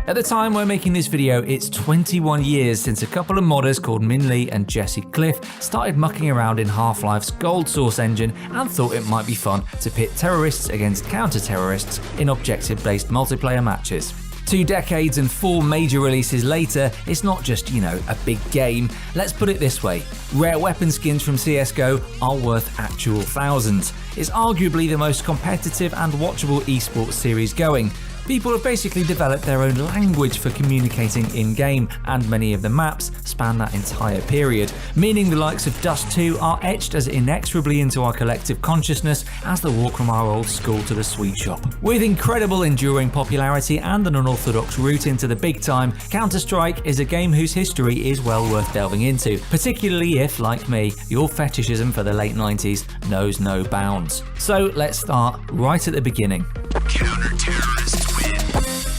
At the time we're making this video, it's 21 years since a couple of modders called Min Lee and Jesse Cliff started mucking around in Half-Life's gold source engine and thought it might be fun to pit terrorists against counter-terrorists in objective-based multiplayer matches. 2 decades and 4 major releases later, it's not just, a big game. Let's put it this way, rare weapon skins from CSGO are worth actual thousands. It's arguably the most competitive and watchable esports series going. People have basically developed their own language for communicating in-game, and many of the maps span that entire period, meaning the likes of Dust 2 are etched as inexorably into our collective consciousness as the walk from our old school to the sweet shop. With incredible enduring popularity and an unorthodox route into the big time, Counter-Strike is a game whose history is well worth delving into, particularly if, like me, your fetishism for the late 90s knows no bounds. So let's start right at the beginning.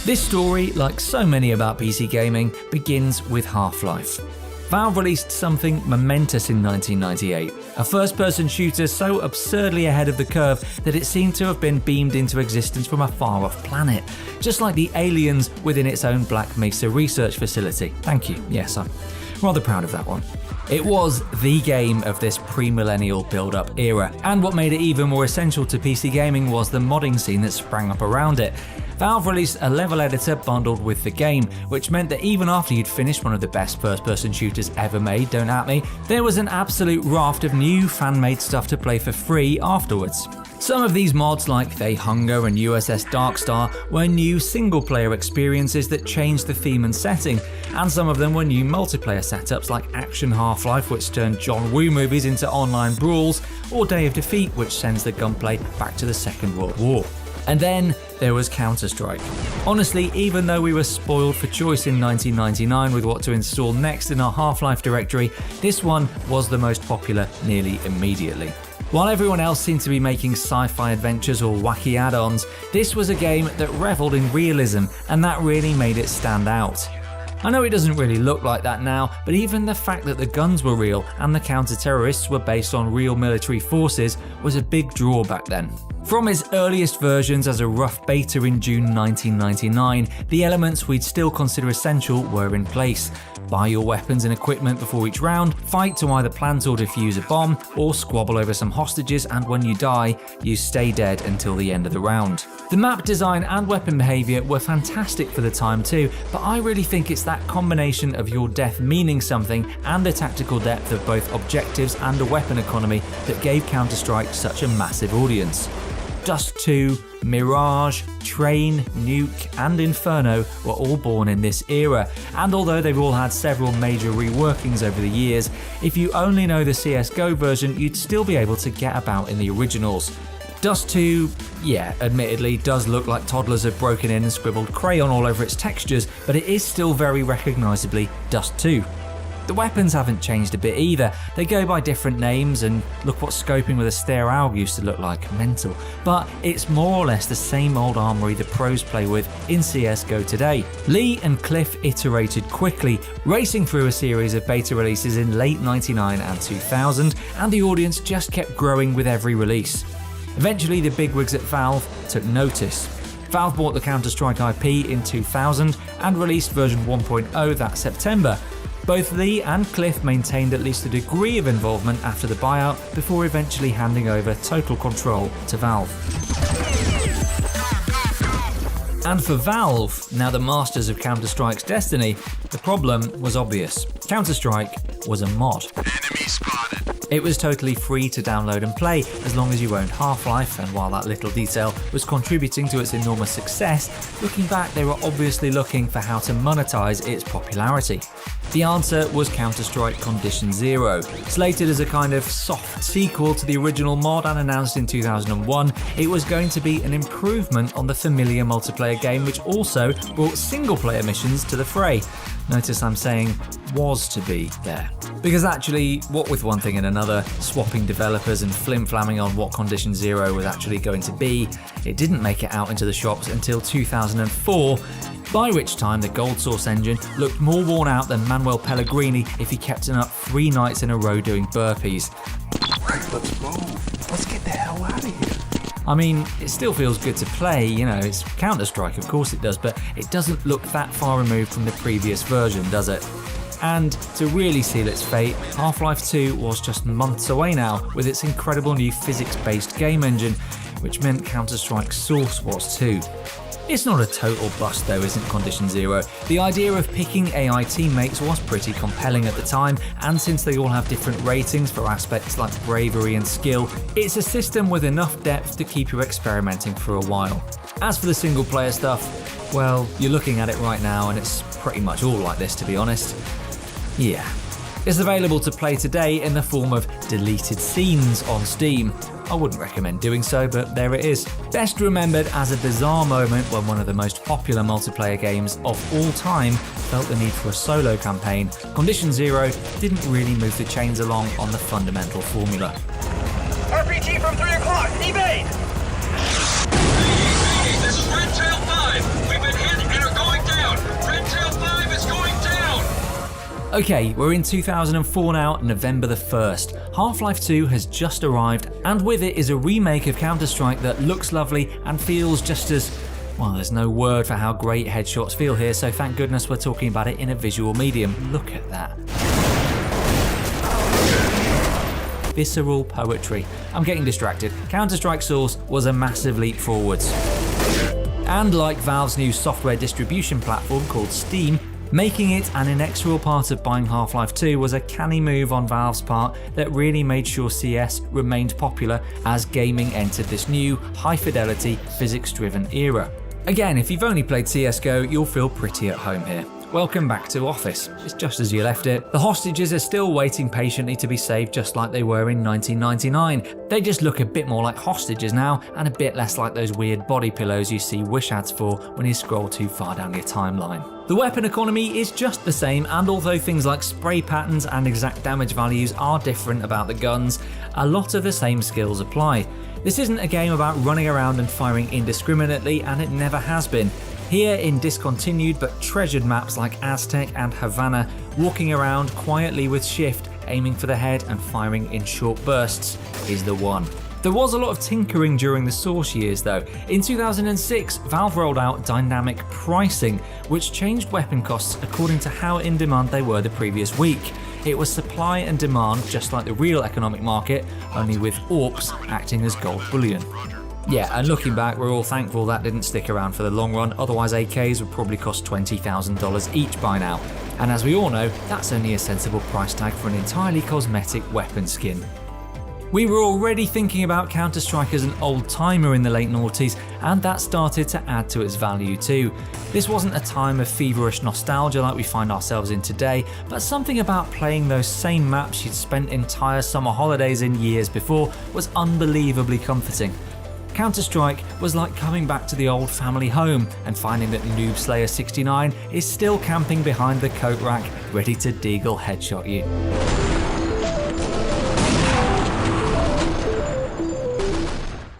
This story, like so many about PC gaming, begins with Half-Life. Valve released something momentous in 1998, a first-person shooter so absurdly ahead of the curve that it seemed to have been beamed into existence from a far-off planet, just like the aliens within its own Black Mesa research facility. Thank you, yes, I'm rather proud of that one. It was the game of this pre-millennial build-up era, and what made it even more essential to PC gaming was the modding scene that sprang up around it. Valve released a level editor bundled with the game, which meant that even after you'd finished one of the best first-person shooters ever made, don't at me, there was an absolute raft of new fan-made stuff to play for free afterwards. Some of these mods, like They Hunger and USS Darkstar, were new single-player experiences that changed the theme and setting, and some of them were new multiplayer setups like Action Half-Life, which turned John Woo movies into online brawls, or Day of Defeat, which sends the gunplay back to the Second World War. And then there was Counter-Strike. Honestly, even though we were spoiled for choice in 1999 with what to install next in our Half-Life directory, this one was the most popular nearly immediately. While everyone else seemed to be making sci-fi adventures or wacky add-ons, this was a game that revelled in realism, and that really made it stand out. I know it doesn't really look like that now, but even the fact that the guns were real and the counter-terrorists were based on real military forces was a big draw back then. From its earliest versions as a rough beta in June 1999, the elements we'd still consider essential were in place. Buy your weapons and equipment before each round, fight to either plant or defuse a bomb, or squabble over some hostages, and when you die, you stay dead until the end of the round. The map design and weapon behaviour were fantastic for the time too, but I really think it's that combination of your death meaning something and the tactical depth of both objectives and a weapon economy that gave Counter-Strike such a massive audience. Dust 2, Mirage, Train, Nuke and Inferno were all born in this era, and although they've all had several major reworkings over the years, if you only know the CSGO version, you'd still be able to get about in the originals. Dust 2, yeah, admittedly does look like toddlers have broken in and scribbled crayon all over its textures, but it is still very recognisably Dust 2. The weapons haven't changed a bit either, they go by different names, and look what scoping with a stare AUG used to look like, mental. But it's more or less the same old armoury the pros play with in CSGO today. Lee and Cliff iterated quickly, racing through a series of beta releases in late 99 and 2000, and the audience just kept growing with every release. Eventually the bigwigs at Valve took notice. Valve bought the Counter-Strike IP in 2000 and released version 1.0 that September. Both Lee and Cliff maintained at least a degree of involvement after the buyout before eventually handing over total control to Valve. And for Valve, now the masters of Counter-Strike's destiny, the problem was obvious. Counter-Strike was a mod. Enemy spotted. It was totally free to download and play as long as you owned Half-Life, and while that little detail was contributing to its enormous success, looking back they were obviously looking for how to monetize its popularity. The answer was Counter-Strike Condition Zero. Slated as a kind of soft sequel to the original mod and announced in 2001, it was going to be an improvement on the familiar multiplayer game, which also brought single-player missions to the fray. Notice I'm saying was to be there. Because actually, what with one thing and another, swapping developers and flim-flamming on what Condition Zero was actually going to be, it didn't make it out into the shops until 2004, by which time the Gold Source engine looked more worn out than Manuel Pellegrini if he kept it up 3 nights in a row doing burpees. Right, let's move. Let's get the hell out of here. I mean, it still feels good to play, it's Counter-Strike, of course it does, but it doesn't look that far removed from the previous version, does it? And to really seal its fate, Half-Life 2 was just months away now with its incredible new physics-based game engine, which meant Counter-Strike Source was too. It's not a total bust though, isn't Condition Zero? The idea of picking AI teammates was pretty compelling at the time, and since they all have different ratings for aspects like bravery and skill, it's a system with enough depth to keep you experimenting for a while. As for the single player stuff, well, you're looking at it right now and it's pretty much all like this, to be honest. Yeah. It's available to play today in the form of deleted scenes on Steam. I wouldn't recommend doing so, but there it is. Best remembered as a bizarre moment when one of the most popular multiplayer games of all time felt the need for a solo campaign, Condition Zero didn't really move the chains along on the fundamental formula. RPG from 3 o'clock, evade! This is Red Tail 5. We've been hit and are going down. Red Tail 5 is going down. Okay, we're in 2004 now, November the 1st. Half-Life 2 has just arrived, and with it is a remake of Counter-Strike that looks lovely and feels just as... well, there's no word for how great headshots feel here, so thank goodness we're talking about it in a visual medium. Look at that. Visceral poetry. I'm getting distracted. Counter-Strike Source was a massive leap forwards. And like Valve's new software distribution platform called Steam, making it an inexorable part of buying Half-Life 2 was a canny move on Valve's part that really made sure CS remained popular as gaming entered this new, high-fidelity, physics-driven era. Again, if you've only played CSGO, you'll feel pretty at home here. Welcome back to Office. It's just as you left it. The hostages are still waiting patiently to be saved just like they were in 1999. They just look a bit more like hostages now and a bit less like those weird body pillows you see Wish ads for when you scroll too far down your timeline. The weapon economy is just the same, and although things like spray patterns and exact damage values are different about the guns, a lot of the same skills apply. This isn't a game about running around and firing indiscriminately, and it never has been. Here in discontinued but treasured maps like Aztec and Havana, walking around quietly with shift, aiming for the head and firing in short bursts is the one. There was a lot of tinkering during the Source years though. In 2006, Valve rolled out dynamic pricing, which changed weapon costs according to how in demand they were the previous week. It was supply and demand just like the real economic market, only with AUPs acting as gold bullion. Yeah, and looking back, we're all thankful that didn't stick around for the long run, otherwise AKs would probably cost $20,000 each by now. And as we all know, that's only a sensible price tag for an entirely cosmetic weapon skin. We were already thinking about Counter-Strike as an old-timer in the late noughties, and that started to add to its value too. This wasn't a time of feverish nostalgia like we find ourselves in today, but something about playing those same maps you'd spent entire summer holidays in years before was unbelievably comforting. Counter-Strike was like coming back to the old family home and finding that Noob Slayer 69 is still camping behind the coat rack, ready to deagle headshot you.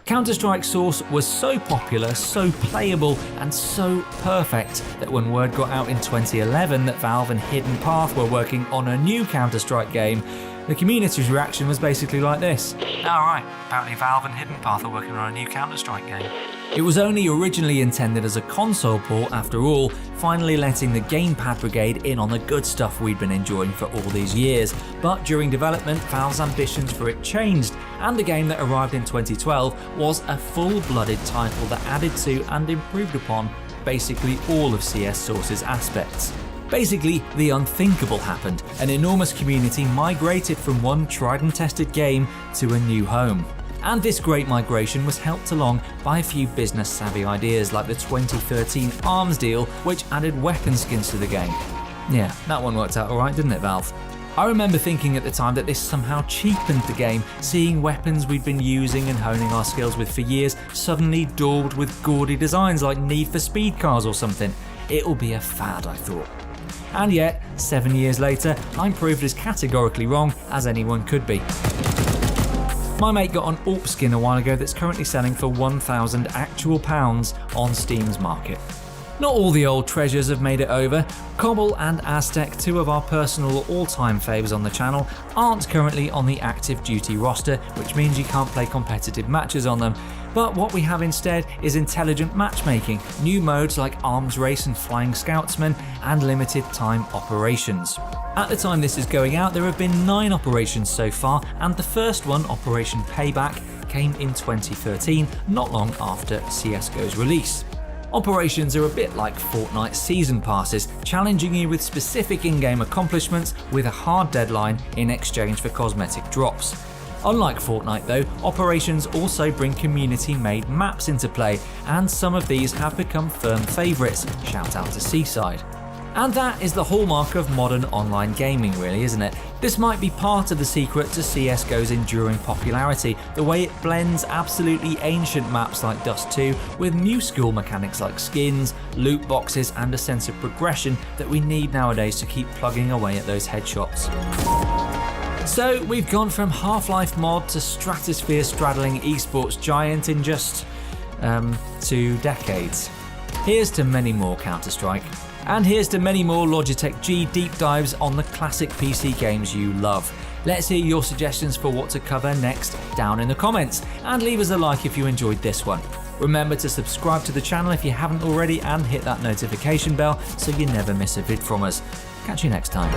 Counter-Strike Source was so popular, so playable, and so perfect that when word got out in 2011 that Valve and Hidden Path were working on a new Counter-Strike game, the community's reaction was basically like this. Alright, apparently Valve and Hidden Path are working on a new Counter-Strike game. It was only originally intended as a console port after all, finally letting the gamepad brigade in on the good stuff we'd been enjoying for all these years. But during development, Valve's ambitions for it changed, and the game that arrived in 2012 was a full-blooded title that added to and improved upon basically all of CS Source's aspects. Basically, the unthinkable happened. An enormous community migrated from one tried and tested game to a new home. And this great migration was helped along by a few business-savvy ideas like the 2013 ARMS deal, which added weapon skins to the game. Yeah, that one worked out alright, didn't it, Valve? I remember thinking at the time that this somehow cheapened the game, seeing weapons we'd been using and honing our skills with for years suddenly daubed with gaudy designs like Need for Speed cars or something. It'll be a fad, I thought. And yet, 7 years later, I'm proved as categorically wrong as anyone could be. My mate got an AUP skin a while ago that's currently selling for £1,000 actual on Steam's market. Not all the old treasures have made it over. Cobble and Aztec, two of our personal all-time faves on the channel, aren't currently on the active duty roster, which means you can't play competitive matches on them. But what we have instead is intelligent matchmaking, new modes like Arms Race and Flying Scoutsman, and limited time operations. At the time this is going out, there have been 9 operations so far, and the first one, Operation Payback, came in 2013, not long after CSGO's release. Operations are a bit like Fortnite season passes, challenging you with specific in-game accomplishments with a hard deadline in exchange for cosmetic drops. Unlike Fortnite though, Operations also bring community-made maps into play, and some of these have become firm favourites, shout out to Seaside. And that is the hallmark of modern online gaming really, isn't it? This might be part of the secret to CSGO's enduring popularity, the way it blends absolutely ancient maps like Dust 2 with new school mechanics like skins, loot boxes and a sense of progression that we need nowadays to keep plugging away at those headshots. So we've gone from Half-Life mod to stratosphere straddling esports giant in just 2 decades. Here's to many more Counter-Strike. And here's to many more Logitech G deep dives on the classic PC games you love. Let's hear your suggestions for what to cover next down in the comments, and leave us a like if you enjoyed this one. Remember to subscribe to the channel if you haven't already, and hit that notification bell so you never miss a vid from us. Catch you next time.